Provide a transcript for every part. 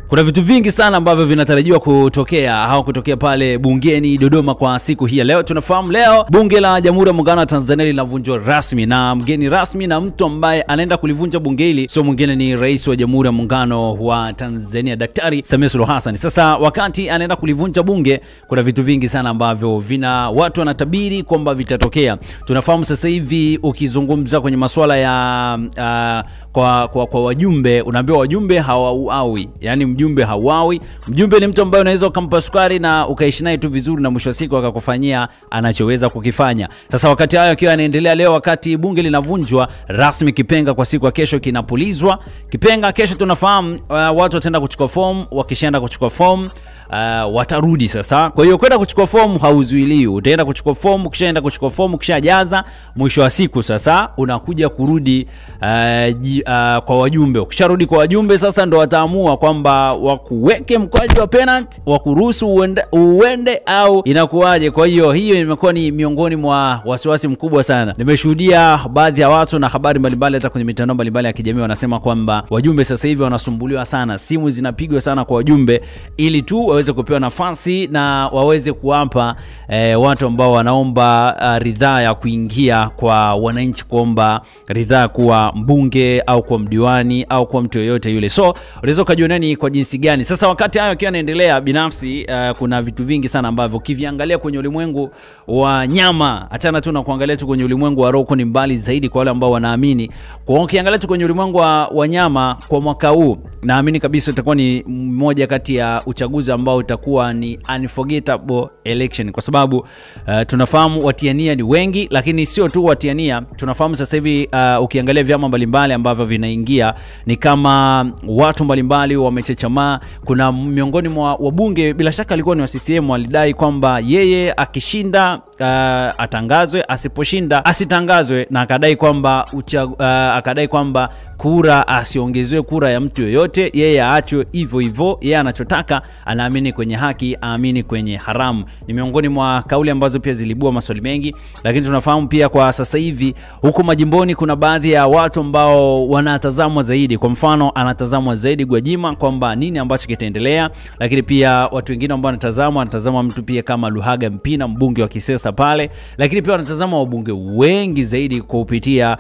Kuna vitu vingi sana ambavyo vinatarajiwa kutokea au kutokea pale bungeni Dodoma kwa siku hii ya leo. Tunafahamu leo bunge la Jamhuri ya Muungano wa Tanzania linavunjwa rasmi, na mgeni rasmi na mtu ambaye anaenda kulivunja bunge hili sio mwingine ni Rais wa Jamhuri ya Muungano wa Tanzania Daktari Samia Suluhu Hassan. Sasa wakati anaenda kulivunja bunge, kuna vitu vingi sana ambavyo watu wanatabiri kwamba vitatokea. Tunafahamu sasa hivi ukizungumza kwenye masuala ya kwa wajumbe, unaambiwa wajumbe hawauawi. Yaani mjumbe hauawi. Mjumbe ni mtu ambaye unaweza ukampa sukari na ukaishi naye tu vizuri na mwisho wa siku akakufanyia anachoweza kukifanya. Sasa wakati hayo akiwa anaendelea leo, wakati bunge linavunjwa rasmi, kipenga kwa siku ya kesho kinapulizwa. Kipenga kesho tunafahamu watu wataenda kuchukua form, wakishaenda kuchukua form watarudi sasa. Kwa hiyo kwenda kuchukua form hauzuiliwi. Utaenda kuchukua form, ukishaenda kuchukua form, ukishajaza, mwisho wa siku sasa unakuja kurudi kwa wajumbe. Ukisharudi kwa wajumbe sasa ndo wataamua kwamba wakuweke mkwaju wa penalty, wakuruhusu uende au inakuaje. Kwa hiyo imekuwa ni miongoni mwa wasiwasi mkubwa sana. Nimeshuhudia baadhi ya watu na habari mbalimbali hata kwenye mitandao mbalimbali ya kijamii wanasema kwamba wajumbe sasa hivi wanasumbuliwa sana. Simu zinapigwa sana kwa wajumbe ili tu waweze kupewa nafasi na waweze kuwapa watu ambao wanaomba ridhaa ya kuingia kwa wananchi, kuomba ridhaa kuwa mbunge au kwa mdiwani au kwa mtu yoyote yule. So unaweza kujionea ni kwa jinsi gani. Sasa wakati hayo yakiwa yanaendelea, binafsi kuna vitu vingi sana ambavyo kiviangalia kwenye ulimwengu wa nyama, achana tu na kuangalia tu kwenye ulimwengu wa roho, ni mbali zaidi kwa wale ambao wanaamini. Kwa ukiangalia tu kwenye ulimwengu wa nyama kwa mwaka huu, naamini kabisa itakuwa ni mmoja kati ya uchaguzi ambao utakuwa ni unforgettable election, kwa sababu tunafahamu watiania ni wengi, lakini sio tu watiania. Tunafahamu sasa hivi ukiangalia vyama mbalimbali ambavyo vinaingia ni kama watu mbalimbali wamechechamaa. Kuna miongoni mwa wabunge, bila shaka alikuwa ni wa CCM, alidai kwamba yeye akishinda atangazwe, asiposhinda asitangazwe, na akadai kwamba kura asiongezewe kura ya mtu yoyote, yeye aachwe hivyo hivyo. Yeye anachotaka, anaamini kwenye haki, aamini kwenye haramu. Ni miongoni mwa kauli ambazo pia zilibua maswali mengi, lakini tunafahamu pia kwa sasa hivi huko majimboni kuna baadhi ya watu ambao wanatazamwa zaidi. Kwa mfano anatazamwa zaidi Gwajima kwamba nini ambacho kitaendelea, lakini pia watu wengine ambao wanatazama mtu pia kama Luhaga Mpina, mbunge wa Kisesa pale, lakini pia wanatazama wabunge wengi zaidi kupitia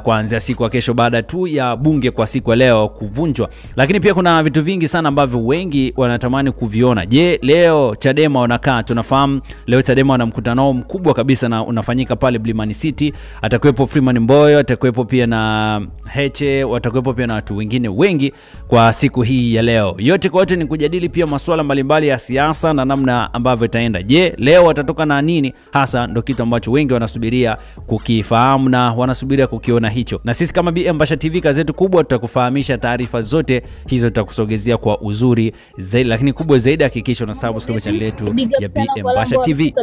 kuanzia siku ya kesho baada tu ya bunge kwa siku ya leo kuvunjwa. Lakini pia kuna vitu vingi sana ambavyo wengi wanatamani kuviona. Je, leo Chadema wanakaa? Tunafahamu leo Chadema wana mkutano mkubwa kabisa na unafanyika pale Blimani City. Atakuwepo Freeman Mboyo, atakuwepo pia na Heche, watakuwepo pia na watu wengine wengi kwa siku hii ya leo. Yote kwa yote ni kujadili pia masuala mbalimbali ya siasa na namna ambavyo itaenda. Je, leo watatoka na nini hasa? Ndio kitu ambacho wengi wanasubiria kukifahamu na wanasubiria kukiona hicho. Na sisi kama BM Basha TV kazi yetu kubwa tutakufahamisha taarifa zote hizo, tutakusogezea kwa uzuri zaidi, lakini kubwa zaidi hakikisha una subscribe channel yetu ya BM Basha TV.